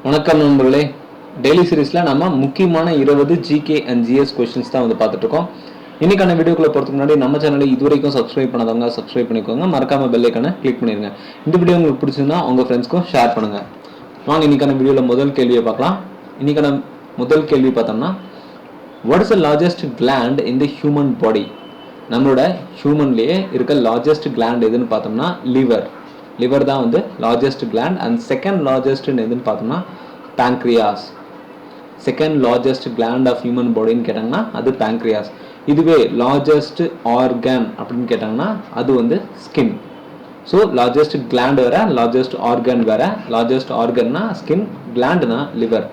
வணக்கம் நண்பர்களே. டெய்லி சீரீஸில் நம்ம முக்கியமான 20 ஜிகே அண்ட் ஜிஎஸ் கொஸ்டின்ஸ் தான் பார்த்துட்டு இருக்கோம். இன்னைக்கான வீடியோக்குள்ள போகிறதுக்கு முன்னாடி நம்ம சேனலை இதுவரைக்கும் சப்ஸ்கிரைப் பண்ணாதவங்க சப்ஸ்கிரைப் பண்ணிக்கோங்க. மறக்காம பெல் ஐக்கானை கிளிக் பண்ணிருங்க. இந்த வீடியோ உங்களுக்கு பிடிச்சிருந்தா உங்க ஃப்ரெண்ட்ஸ்க்கும் ஷேர் பண்ணுங்க. வாங்க இன்னைக்கான வீடியோவில் முதல் கேள்வியை பார்க்கலாம். இன்னைக்கான முதல் கேள்வி பார்த்தோம்னா, what is the largest gland in the human body? நம்மளோட ஹியூமன்லேயே இருக்க லார்ஜஸ்ட் கிளாண்ட் எதுன்னு பார்த்தோம்னா லிவர். லிவர் தான் largest gland. And second largest எதுன்னு பார்த்தோம்னா pancreas. Second largest gland of human பாடின்னு கேட்டாங்கன்னா அது pancreas. இதுவே லார்ஜஸ்ட் ஆர்கன் அப்படின்னு கேட்டாங்கன்னா அது ஸ்கின். ஸோ லார்ஜஸ்ட் கிளாண்ட் வேற, லார்ஜஸ்ட் ஆர்கன் வேற. லார்ஜஸ்ட் ஆர்கன்னா ஸ்கின், கிளாண்ட்னா liver.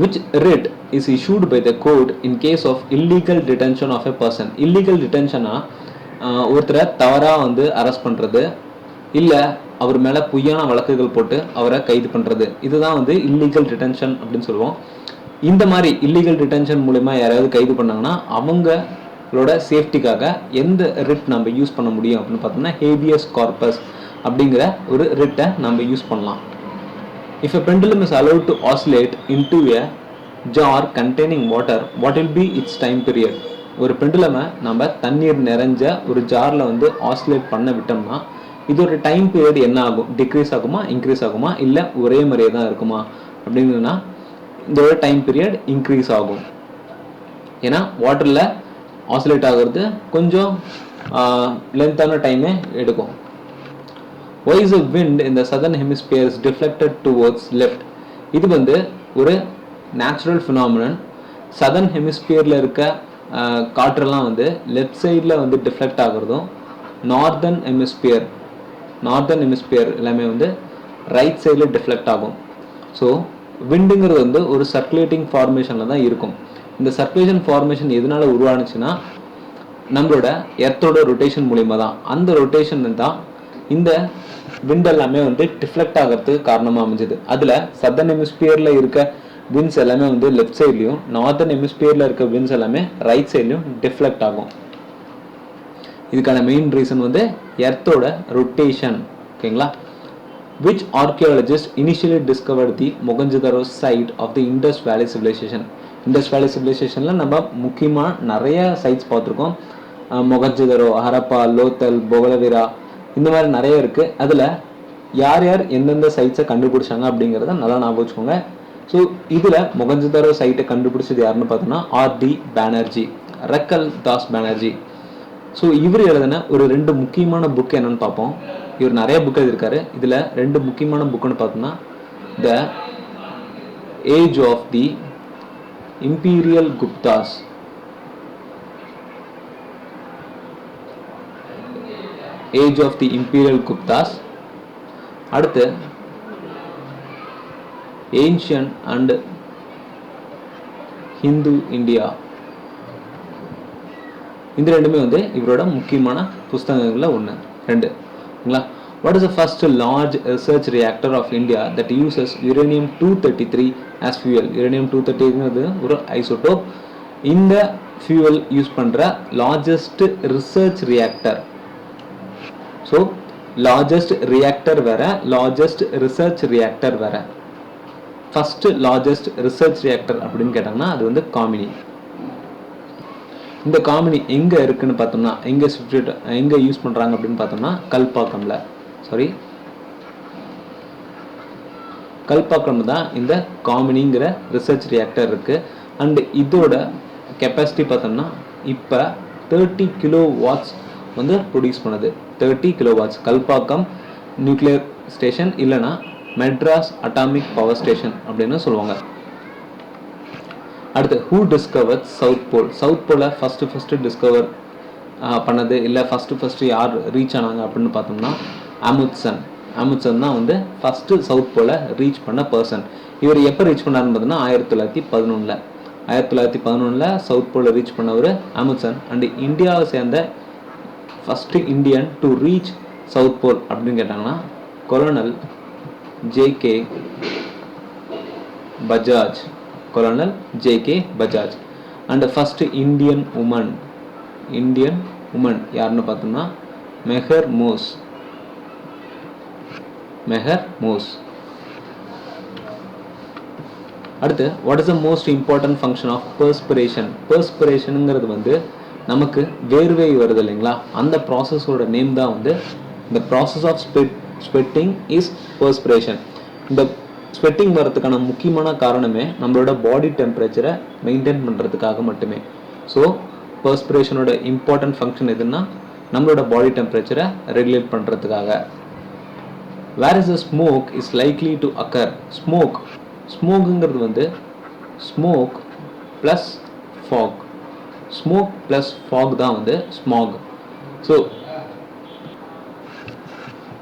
Which writ is issued by the court in case of illegal detention of a person? illegal detention-ஆ ஒருத்தரை தவறாக அரெஸ்ட் பண்ணுறது, இல்லை அவர் மேலே பொய்யான வழக்குகள் போட்டு அவரை கைது பண்ணுறது, இதுதான் இல்லீகல் டிடென்ஷன் அப்படின்னு சொல்லுவோம். இந்த மாதிரி இல்லீகல் டிடென்ஷன் மூலமா யாராவது கைது பண்ணாங்கன்னா அவங்களோட சேஃப்டிக்காக எந்த ரிட் நம்ம யூஸ் பண்ண முடியும் அப்படின்னு பார்த்தோம்னா ஹேபியஸ் கார்பஸ் அப்படிங்கிற ஒரு ரிட்டை நம்ம யூஸ் பண்ணலாம். If a pendulum is allowed to oscillate into a jar containing water, what will be its time period? ஒரு பெண்டுலமை நம்ம தண்ணீர் நிறைஞ்ச ஒரு ஜாரில் ஆசிலேட் பண்ண விட்டோம்னா இதோட டைம் பீரியட் என்ன ஆகும்? டிக்ரீஸ் ஆகுமா, இன்க்ரீஸ் ஆகுமா, இல்லை ஒரே மாதிரியே தான் இருக்குமா அப்படின்னா இதோட டைம் பீரியட் இன்க்ரீஸ் ஆகும். ஏன்னா வாட்டரில் ஆசிலேட் ஆகிறது கொஞ்சம் லென்த்தான டைமே எடுக்கும். Why is the wind in the southern hemisphere is deflected towards left? இது ஒரு நேச்சுரல் ஃபினாமினன். சதர்ன் ஹெமிஸ்பியரில் இருக்க காற்றெல்லாம் லெஃப்ட் சைடில் டிஃப்ளெக்ட் ஆகிறதும், நார்தர்ன் ஹெமிஸ்பியர் எல்லாமே ரைட் சைடில் டிஃப்ளெக்ட் ஆகும். ஸோ விண்டுங்கிறது ஒரு சர்க்குலேட்டிங் ஃபார்மேஷனில் தான் இருக்கும். இந்த சர்க்குலேஷன் ஃபார்மேஷன் எதனால உருவானுச்சுன்னா நம்மளோட எர்த்தோட ரொட்டேஷன் மூலிமா தான். அந்த ரொட்டேஷன் தான் இந்த விண்ட் எல்லாமே டிஃப்ளெக்ட் ஆகிறதுக்கு காரணமாக அமைஞ்சது. அதில் சதர்ன் ஹெமிஸ்பியரில் இருக்க விண்ட்ஸ் எல்லாமே லெஃப்ட் சைட்லையும், நார்தர்ன் ஹெமிஸ்பியரில் இருக்க விண்ட்ஸ் எல்லாமே ரைட் சைட்லையும் டிஃப்ளெக்ட் ஆகும். இதுக்கான மெயின் ரீசன் எர்த்தோட ரொட்டேஷன். ஓகேங்களா? Which archaeologist initially discovered the Mohenjo-daro site of the Indus Valley Civilization? Indus Valley Civilizationல நம்ம முக்கியமாக நிறைய சைட்ஸ் பார்த்துருக்கோம். மொகஞ்சதாரோ, ஹரப்பா, லோத்தல், பொகலவீரா, இந்த மாதிரி நிறைய இருக்குது. அதில் யார் யார் எந்தெந்த சைட்ஸை கண்டுபிடிச்சாங்க அப்படிங்கிறத நல்லா ஞாபகம் வச்சுக்கோங்க. ஸோ இதில் மொகஞ்சதாரோ சைட்டை கண்டுபிடிச்சது யாருன்னு பார்த்தோன்னா ஆர்.டி. பானர்ஜி, ரக்கல் தாஸ் பானர்ஜி. ஸோ இவர் எழுதின ஒரு 2 முக்கியமான புக் என்னன்னு பார்ப்போம். இவர் நிறைய புக் எழுதியிருக்காரு. இதில் 2 முக்கியமான புக்குன்னு பார்த்தோம்னா the age of the imperial Guptas, age of the imperial Guptas, அடுத்து ஏன்ஷியன் அண்ட் ஹிந்து இந்தியா. இந்த ரெண்டுமே இவரோட முக்கியமான புஸ்தகங்களில் 2. What is the first large research reactor of India that uses uranium-233 as fuel? uranium-233 ஒரு ஐசோடோப். இந்த ஃபியூவல் யூஸ் பண்ணுற largest research reactor. So largest reactor வேற, largest research reactor வேற. ஃபர்ஸ்ட் லார்ஜஸ்ட் ரிசர்ச் ரியாக்டர் அப்படின்னு கேட்டாங்கன்னா அது காமினி. இந்த காமினி எங்கே இருக்குன்னு பார்த்தோம்னா எங்கே யூஸ் பண்ணுறாங்க அப்படின்னு பார்த்தோம்னா கல்பாக்கம்ல தான் இந்த காமினிங்கிற ரிசர்ச் ரியாக்டர் இருக்குது. அண்ட் இதோட கெப்பாசிட்டி பார்த்தோம்னா இப்போ 30 கிலோவாட்ஸ் ப்ரொடியூஸ் பண்ணுது. 30 கிலோவாட்ஸ் கல்பாக்கம் நியூக்ளியர் ஸ்டேஷன், இல்லைனா மெட்ராஸ் அட்டாமிக் பவர் ஸ்டேஷன் அப்படின்னு சொல்லுவாங்க. அடுத்து who discover south pole? South போலை ஃபஸ்ட்டு டிஸ்கவர் பண்ணது, இல்லை ஃபஸ்ட்டு யார் ரீச் ஆனாங்க அப்படின்னு பார்த்தோம்னா அமுத்சன் தான் ஃபஸ்ட்டு சவுத் போலை ரீச் பண்ண பர்சன். இவர் எப்போ ரீச் பண்ணாருன்னு பார்த்தோம்னா 1911 சவுத் போலை ரீச் பண்ணவர் அமுத்சன். அண்ட் இந்தியாவை சேர்ந்த first Indian to reach south pole அப்படின்னு கேட்டாங்கன்னா colonel JK. Bajaj. And first Indian woman யாருன்னு பார்த்தோம்னா மெஹர் மோஸ். அடுத்து what is the most important function of perspiration. பெர்ஸ்பிரேஷனுங்கிறது வந்து நமக்கு வேர்வை வருது இல்லைங்களா, அந்த ப்ராசஸோட நேம் தான் வந்து இந்த process of sweating is perspiration. இந்த ஸ்வெட்டிங் வரதுக்கான முக்கியமான காரணமே நம்மளோட பாடி டெம்பரேச்சரை மெயின்டைன் பண்ணுறதுக்காக மட்டுமே. ஸோ பெர்ஸ்பிரேஷனோட இம்பார்ட்டன்ட் ஃபங்க்ஷன் எதுன்னா நம்மளோட பாடி டெம்பரேச்சரை ரெகுலேட் பண்ணுறதுக்காக. Where is the smoke is likely to occur. ஸ்மோக்குங்கிறது வந்து smoke plus fog. Smoke plus fog தான் வந்து ஸ்மாக். ஸோ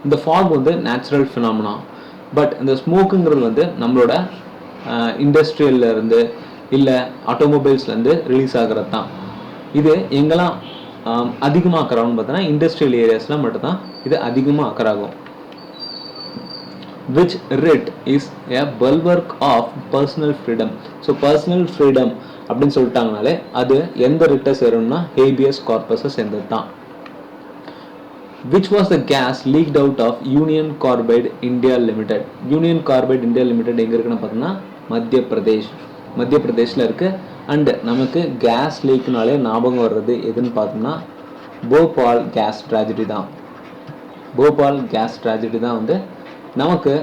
இந்த ஃபாக் வந்து நேச்சுரல் ஃபினாமினா. பட் இந்த ஸ்மோக்குங்கிறது வந்து நம்மளோட இண்டஸ்ட்ரியல்லேருந்து இல்லை ஆட்டோமொபைல்ஸ்லேருந்து ரிலீஸ் ஆகிறது தான். இது எங்கெல்லாம் அதிகமாக அக்கறாகும்னு பார்த்தோன்னா இண்டஸ்ட்ரியல் ஏரியாஸில் மட்டும்தான் இது அதிகமாக அக்கறாகும். which writ is a bulwark of personal freedom. So personal freedom அப்படின்னு சொல்லிட்டாங்கனாலே அது எந்த ரிட்டை சேரும்னா ஹேபியஸ் கார்பஸை சேர்ந்தது தான். which was the gas leaked out of Union Carbide India Limited. Union Carbide India Limited எங்கே இருக்குன்னு பார்த்தோம்னா மத்திய பிரதேஷில் இருக்குது. அண்டு நமக்கு கேஸ் லீக்னாலே ஞாபகம் வர்றது எதுன்னு பார்த்தோம்னா போபால் கேஸ் ட்ராஜடி தான். போபால் கேஸ் ட்ராஜடி தான் வந்து நமக்கு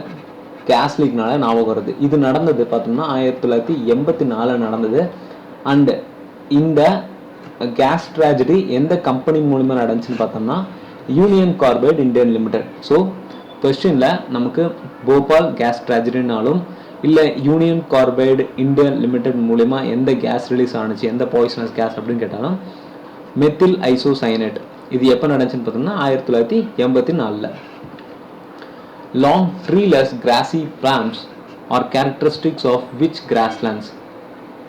கேஸ் லீக்னால ஞாபகம் வருது. இது நடந்தது பார்த்தோம்னா 1984 நடந்தது. அண்டு இந்த கேஸ் ட்ராஜடி எந்த கம்பெனி மூலமா நடந்துச்சுன்னு பார்த்தோம்னா union carbide Indian limited. So கொஸ்டினில் நமக்கு போபால் கேஸ் ட்ராஜடினாலும் இல்லை யூனியன் கார்பைடு இந்தியன் லிமிடெட் மூலமா எந்த கேஸ் ரிலீஸ் ஆனிச்சு, எந்த பாய்சனஸ் கேஸ் அப்படின்னு கேட்டாலும் மெத்தில் ஐசோசயனேட். இது எப்போ நடந்துச்சுன்னு பார்த்தோம்னா 1984. Long treeless grassy plants are characteristics of which grasslands?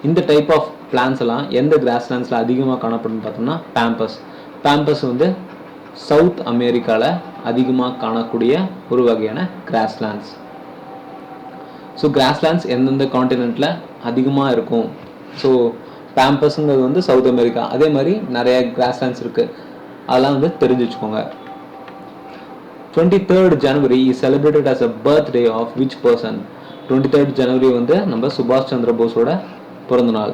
இந்த டைப் ஆஃப் பிளான்ஸ் எல்லாம் எந்த கிராஸ்லேண்ட்ஸில் அதிகமாக காணப்படுன்னு பார்த்தோம்னா பேம்பஸ் வந்து சவுத் அமெரிக்காவில் அதிகமாக காணக்கூடிய ஒரு வகையான கிராஸ்லேண்ட்ஸ். ஸோ கிராஸ்லேண்ட்ஸ் எந்தெந்த காண்டினென்ட்டில் அதிகமாக இருக்கும். ஸோ பேம்பஸ்ங்கிறது வந்து சவுத் அமெரிக்கா. அதே மாதிரி நிறைய கிராஸ்லேண்ட்ஸ் இருக்குது, அதெல்லாம் வந்து தெரிஞ்சு வச்சுக்கோங்க. 23rd January is celebrated as a birthday of which person? 23rd January வந்து நம்ம சுபாஷ் சந்திர போஸோட பிறந்த நாள்.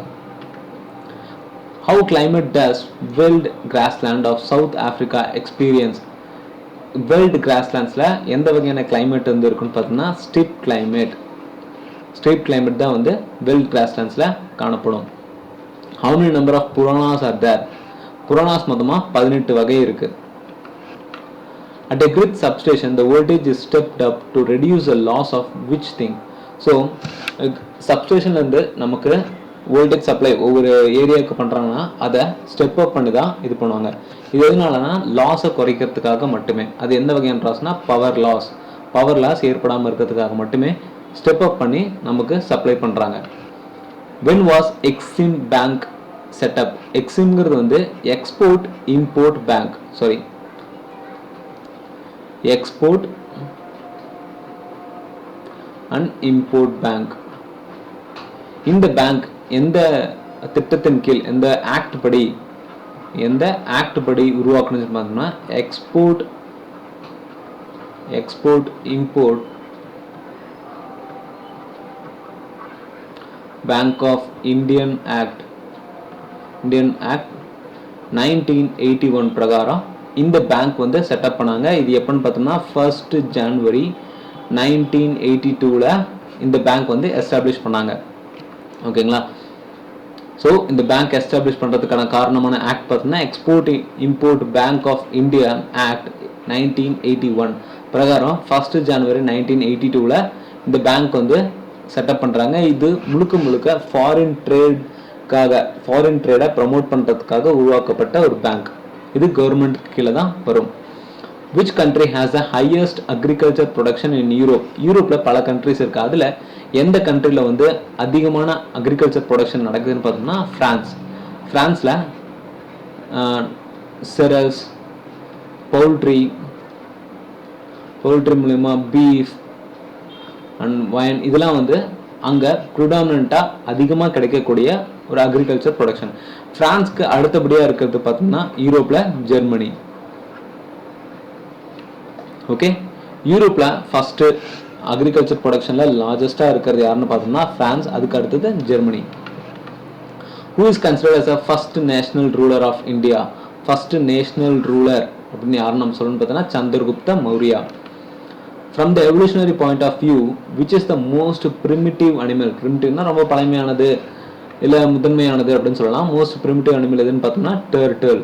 How climate does wild grassland of South Africa experience? wild grasslandsல எந்த வகையான climate வந்து இருக்குன்னு பார்த்தோம்னா ஸ்டீப் climate தான் வந்து wild grasslandsல காணப்படும். How many number of Puranas are there? Puranas மொத்தமாக 18 வகை இருக்கு. At a grid substation, the voltage is stepped up to reduce the loss of which thing? So, substation வந்து நமக்கு வோல்டேஜ் சப்ளை ஒவ்வொரு ஏரியாவுக்கு பண்ணுறாங்கன்னா அதை ஸ்டெப் அப் பண்ணி தான் இது பண்ணுவாங்க. இது எதனாலனா லாஸை குறைக்கிறதுக்காக மட்டுமே. அது எந்த வகையான லாஸ்னா பவர் லாஸ் ஏற்படாமல் இருக்கிறதுக்காக மட்டுமே ஸ்டெப் அப் பண்ணி நமக்கு சப்ளை பண்ணுறாங்க. when was Exim Bank set up? எக்ஸிம்ங்கிறது வந்து எக்ஸ்போர்ட் அண்ட் இம்போர்ட் பேங்க். இந்த பேங்க் எந்த திட்டத்தின் கீழ் எந்த ஆக்ட் படி உருவாக்கணும்னு பார்த்தோம்னா export import bank of Indian act 1981 பிரகாரம் இந்த பேங்க் வந்து செட்டப் பண்ணாங்க. இது எப்பன்னு பார்த்தோம்னா 1st January 1982 இந்த பேங்க் வந்து எஸ்டாப்ளிஷ் பண்ணாங்க. ஓகேங்களா? ஸோ இந்த பேங்க் எஸ்டாப்ளிஷ் பண்ணுறதுக்கான காரணமான ஆக்ட் பார்த்தோம்னா export import bank of India act 1981 பிரகாரம் 1st January 1982 இந்த பேங்க் வந்து செட்டப் பண்ணுறாங்க. இது முழுக்க ஃபாரின் ட்ரேடை ப்ரமோட் பண்ணுறதுக்காக உருவாக்கப்பட்ட ஒரு பேங்க். இது கவர்மெண்ட் கீழே தான் வரும். which country has the highest agriculture production in Europe? யூரோப்பில் பல கண்ட்ரிஸ் இருக்குது. அதில் எந்த கண்ட்ரியில் வந்து அதிகமான அக்ரிகல்ச்சர் ப்ரொடக்ஷன் நடக்குதுன்னு பார்த்தோம்னா ஃப்ரான்ஸில் செரல்ஸ், பவுல்ட்ரி மூலமா பீஃப் அண்ட் வைன் இதெல்லாம் வந்து அங்கே ப்ரிடாமினண்ட்டாக அதிகமாக கிடைக்கக்கூடிய ஒரு அக்ரிகல்ச்சர் ப்ரொடக்ஷன். ஃப்ரான்ஸ்க்கு அடுத்தபடியாக இருக்கிறது பார்த்தோம்னா யூரோப்பில் ஜெர்மனி. ஓகே, யூரோப்பில் ஃபஸ்ட்டு அக்ரிகல்ச்சர் ப்ரொடக்ஷனில் லார்ஜஸ்ட்டாக இருக்கிறது யாருன்னு பார்த்தோம்னா ஃப்ரான்ஸ், அதுக்கு அடுத்தது Germany. Who is considered as a first national ruler of India? First national ruler அப்படின்னு யாருன்னு நம்ம சொல்லணும்னு பார்த்தோன்னா Chandragupta Maurya. From the evolutionary point of view, which is the most primitive animal? Primitiveனா ரொம்ப பழமையானது இல்லை முதன்மையானது அப்படின்னு சொல்லலாம். மோஸ்ட் primitive animal எதுன்னு பார்த்தோம்னா டர்ட்டில்.